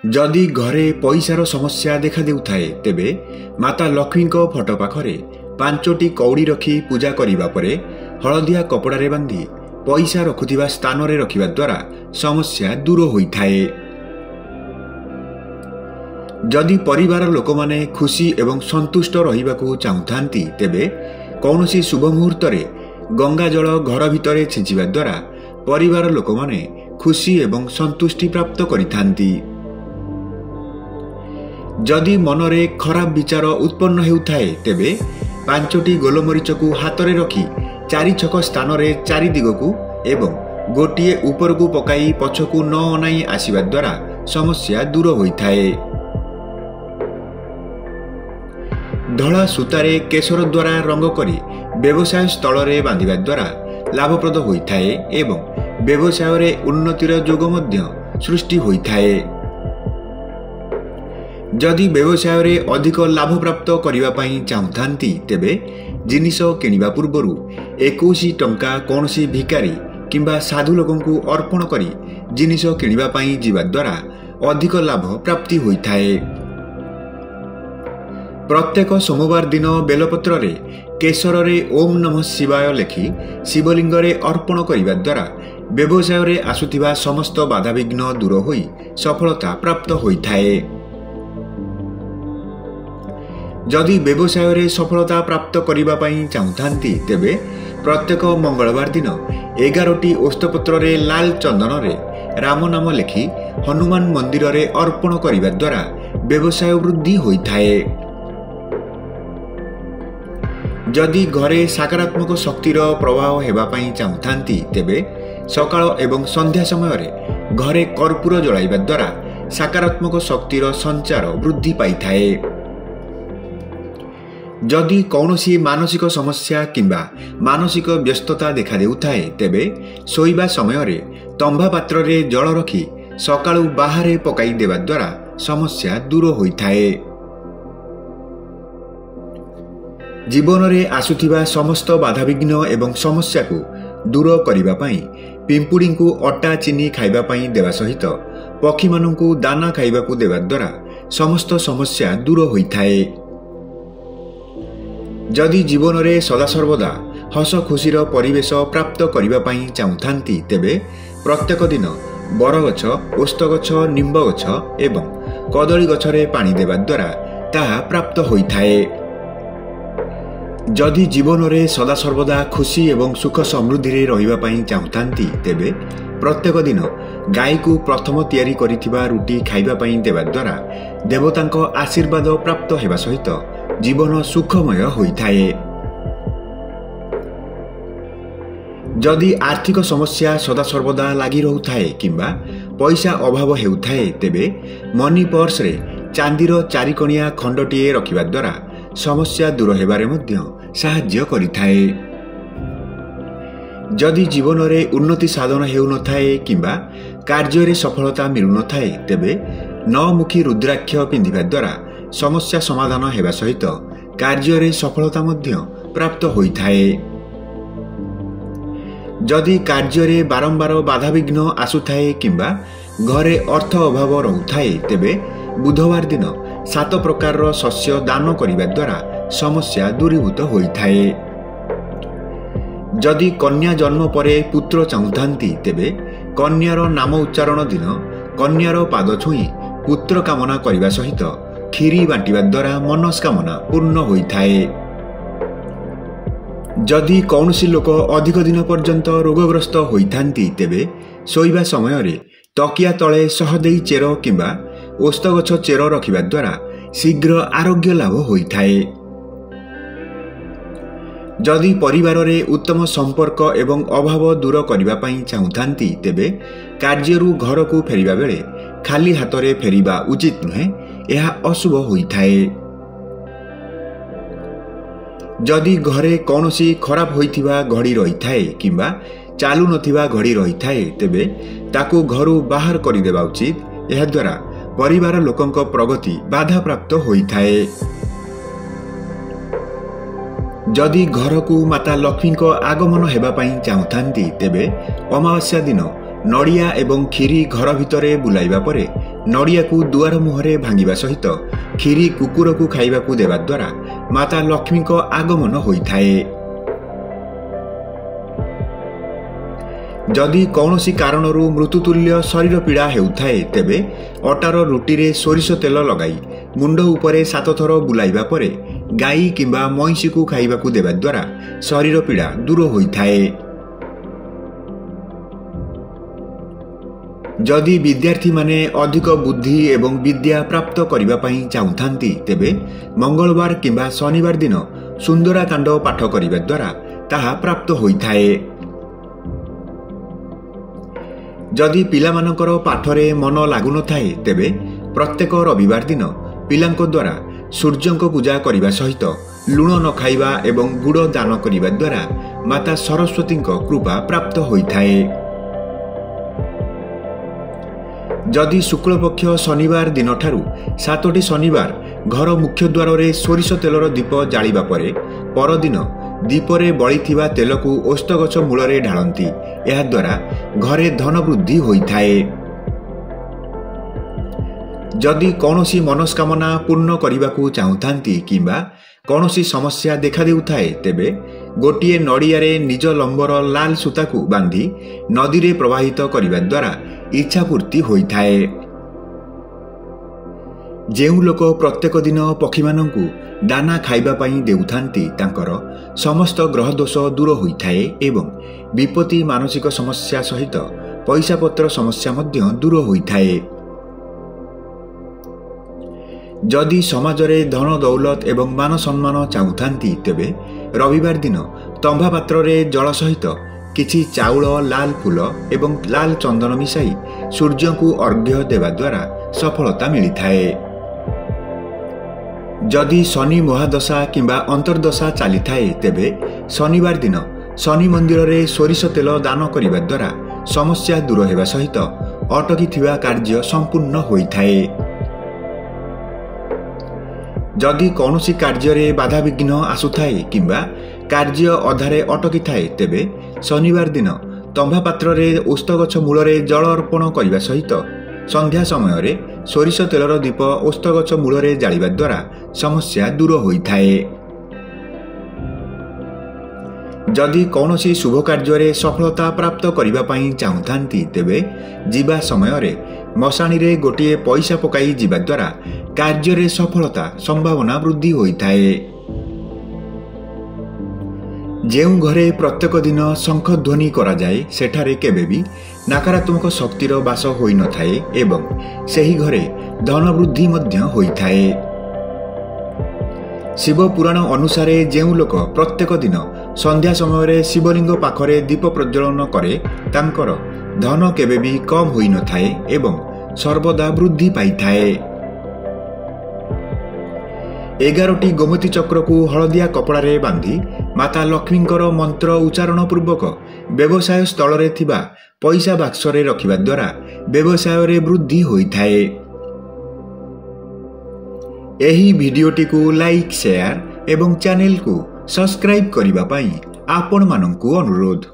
जदि घरे पैसार समस्या देखा देउथाए तेबे माता लक्ष्मी फटो पाखरे 5टी कौड़ी रखी पूजा करिबा परे हलदिया कपड़ारे बांधी पैसा रखुथिबा स्थान रे रखिबा द्वारा समस्या दूर होइथाए। जदि परिवार लोक माने खुशी एवं संतुष्ट रहिबाकू चाहुथांती तेबे कौनसी शुभ मुहूर्त रे गंगा जल घर भितरे छिंचिबा द्वारा परिवार लोक माने खुशी एवं संतुष्टि प्राप्त करिथांती। जदि मनरे खराब विचार उत्पन्न हेउथाए तेबे 5टी गोलमरीच को हाथ में रखी 4 छक स्थान रे 4 दिगकू एवं गोटिए ऊपर को पकाई पछकू न अनाई आसीबा द्वारा समस्या दूर होइथाए। धला सूतारे केशर द्वारा रंग करी व्यवसाय स्थल रे बांधिबा द्वारा लाभप्रद होइथाए एवं व्यवसाय रे उन्नतिर जोग मध्य सृष्टि होइथाए। जदि व्यवसाय रे अधिक लाभ प्राप्त करिबा पई चाहुथांती तेबे जिनिस किनिबा पूर्वरु 21 टंका कोनसी भिकारी किंबा साधु लोकंकु अर्पण करी जिनिस किनिबा पई जिबा द्वारा अधिक लाभ प्राप्ति होइथाए। प्रत्येक सोमवार दिन बेलपत्र रे केशर रे ओम नमः शिवाय लेखि शिवलिंग रे अर्पण करिबा द्वारा व्यवसाय रे आसुथिबा समस्त बाधा विघ्न दूर होई सफलता प्राप्त होइथाए। जदि व्यवसाय रे सफलता प्राप्त करिबा पई चाहुथांती तेबे प्रत्येक मंगलवार दिन 11टी ओष्ठपत्र रे लाल चंदन रे राम नाम लिखि हनुमान मंदिर रे अर्पण करिबा द्वारा व्यवसाय वृद्धि होइथाए। जदि घरे सकारात्मक शक्तिर प्रभाव हेबा पई चाहुथांती तेबे सकाळ एवं संध्या समय रे घरे कर्पूर जळाइबा द्वारा सकारात्मक शक्तिर संचार वृद्धि पाइथाए। जदि कौनसी मानसिक समस्या किंबा मानसिक व्यस्तता देखा देउथाए तेबे सोइबा समय रे तंबा पात्र रे जल रखी सकाळू बाहरे पकाई देबा द्वारा समस्या दूर होइथाए। जीवन रे आसुथिबा समस्त बाधा विघ्न एवं समस्या को दूर करिबा पई पिंपुड़ी को अटा चीनी खाइबा पई देबा सहित पक्षी माननकु दाना खाइबा को देबा द्वारा समस्त समस्या दूर होइथाए। जदि जीवन रे सदासर्वदा हस खुशीर परिवेश प्राप्त करिबा पई चाहुथांती तेबे प्रत्येक दिन बरगछ ओस्तगछ निंब गछ एवं कदली गछरे पानी देबा द्वारा ताहा प्राप्त होइथाए। जदि जीवन रे सदासर्वदा खुशी एवं सुख समृद्धि रे रहिबा पई चाहुथांती तेबे प्रत्येक दिन गाय को प्रथम तैयारी करिथिबा रुटी खाइबा पई देबा द्वारा देवतांको आशीर्वाद प्राप्त हेबा सहित जीवन सुखमय होइथाए। जदि आर्थिक समस्या सदासर्वदा लागि रहुथाए किंबा पैसा अभाव हेउथाए तेबे मनी पर्स रे चांदीर 4 कणिया खंडटीए रखिबा द्वारा समस्या दूर हेबारे मध्य साहाय्य करिथाए। जदि जीवन रे उन्नति साधन हेउ नथाए किंबा कार्य रे सफलता मिलु नथाए तेबे 9 मुखी रुद्राक्ष पिंधिबा द्वारा समस्या समाधान हेबा सहित कार्य रे सफलता मध्य प्राप्त होइथाए। जदि कार्य रे बारंबार बाधा विघ्न आसुथाए किंबा घरे अर्थ अभाव रहुथाए तेबे बुधवार दिन 7 प्रकार शस्य दान करिबा द्वारा समस्या दूरीभूत होइथाए। जदि कन्या जन्म परे पुत्र चाहुथांती तेबे कन्यार नाम उच्चारण दिन कन्यार पाद छुई पुत्र कामना करिबा सहित खीरी बांटिबा द्वारा मनस्कामना पूर्ण होइथाए। जदि कौनसी लोक अधिक दिन पर्यंत रोगग्रस्त होइथांती तेबे सोइबा समय रे तकिया तळे सहदेई चेर किंबा ओस्तगछ चेर रखिबा द्वारा शीघ्र आरोग्य लाभ होइथाए। जदि परिवार रे उत्तम संपर्क एवं अभाव दूर करिबा पई चाहुथांती तेबे कार्यरू घर को फेरिबा बेले खाली हाथ रे फेरिबा उचित नुहे, यह अशुभ होइथाए। जदि घरे कौनसी खराब होइथिबा घड़ी रहिथाए किंबा चालू नथिबा घड़ी रहिथाए तेबे ताकू घरू बाहर करि देबा उचित। यह द्वारा परिवार लोकंक प्रगति बाधा प्राप्त होइथाए। जदि घर को माता लक्ष्मी को आगमन हेबा पई चाहुथांती तेबे अमावास्या दिन नड़िया एवं खीरी घर भितरे बुलाइबा परे नड़िया को दुआर मुहरे भांगिबा सहित खीरी कुकुर को खाइबा को देवा द्वारा माता लक्ष्मी को आगमन होइथाए। जदि कौनसी कारणरू मृत्युतुल्य शरीर पीड़ा हेउथाए तेबे अटार रुटी रे सोरिष तेल लगाई मुंड उपरे 7 थर बुलाइबा परे गाई किंबा मईसी को खाइबा को देवा द्वारा शरीर पीड़ा दूर होइथाए। जदि विद्यार्थी माने अधिक बुद्धि एवं विद्या प्राप्त करिबा पई चाहुथांती तेबे मंगलवार किंबा शनिवार दिन सुंदराकांड पाठ करिबा द्वारा ताहा प्राप्त होइथाए। जदि पिलामानकर पाठरे मन लागु न थाए तेबे प्रत्येक रविवार दिन पिलांको द्वारा सूर्यंको पूजा करिबा सहित लुण न खाइबा एवं गुड़ दान करिबा द्वारा माता सरस्वतींको कृपा प्राप्त होइथाए। जदि शुक्लपक्ष शनिवार दिन ठारू 7टी शनिवार घर मुख्य द्वार रे सोरिष तेलर दीप जालिबा परे परदिन दीपरे बळीथिबा तेल को ओस्त गछ मूलरे ढाळंती। एहा द्वारा घरे धन वृद्धि होइथाए। जदि कौनसी मनस्कामना पूर्ण करिबाकू चाहुथांती किंबा कौनसी समस्या देखा देउथाए तेबे गोटिए नड़ियारे निज लंबर लाल सूताकू बांधी नदी रे प्रवाहित करिबा द्वारा इच्छा पूर्ति होइथाए। जेउ लोक प्रत्येक दिन पक्षी मानंकू दाना खाइबा पई देउथांती तांकर समस्त ग्रह दोष दूर होइथाए एवं विपत्ति मानसिक समस्या सहित पैसा पत्र समस्या मध्य दूर होइथाए। जदि समाज रे धन दौलत एवं मान सम्मान चाहुथांती तेबे रविवार दिन तंभा पात्र रे जल सहित किछि चाउल लाल फूल एवं लाल चंदन मिसाई सूर्य को अर्घ्य देवा द्वारा सफलता मिलिथाए। जदि शनि महादशा किंबा अंतर्दशा चली थाए तेबे शनिवार दिन शनि मंदिर रे सोरिष तेल दान करिबा द्वारा समस्या दूर हेबा सहित अटकी थिबा कार्य संपूर्ण होइथाए। जदि कौनसी कार्य रे बाधा विघ्न आसुथाए किंबा कार्य अधारे अटकी थाए तेबे शनिवार दिन तंभा पात्र रे ओस्त गछ मूल रे जल अर्पण करिबा सहित संध्या समय रे सोरिष तेलर दीप ओस्त गछ मूल रे जालिबा द्वारा समस्या दूर होइथाए। जदि कौनसी शुभ कार्य रे सफलता प्राप्त करिबा पई चाहुथांती तेबे जीवा समय रे मशाणी रे गोटिए पैसा पकाई जीवा द्वारा कार्य रे सफलता संभावना वृद्धि होइथाए। जेउ घरे प्रत्येक दिन शंख ध्वनि करा जाए सेठारे केबे भी नकारात्मक शक्तिर बास होई न थाए एवं सेही घरे धन वृद्धि मध्य होइथाए। शिव पुराण अनुसारे जेउ लोक प्रत्येक दिन संध्या समय रे शिवलिंग पाखरे दीप प्रज्वलन करे तांकर धन केबे भी कम होई न थाए एवं सर्वदा वृद्धि पाइथाए। 11टी गोमती चक्र को हलदिया कपड़ा रे बांधी माता लक्ष्मींकर मंत्र उच्चारण पूर्वक व्यवसाय स्थल रे थिबा पैसा बाक्स रे रखिबा द्वारा व्यवसाय रे वृद्धि होइथाए। एही वीडियोटी को लाइक शेयर एवं चैनल को सब्सक्राइब करिबा पई आपण मानंकु अनुरोध।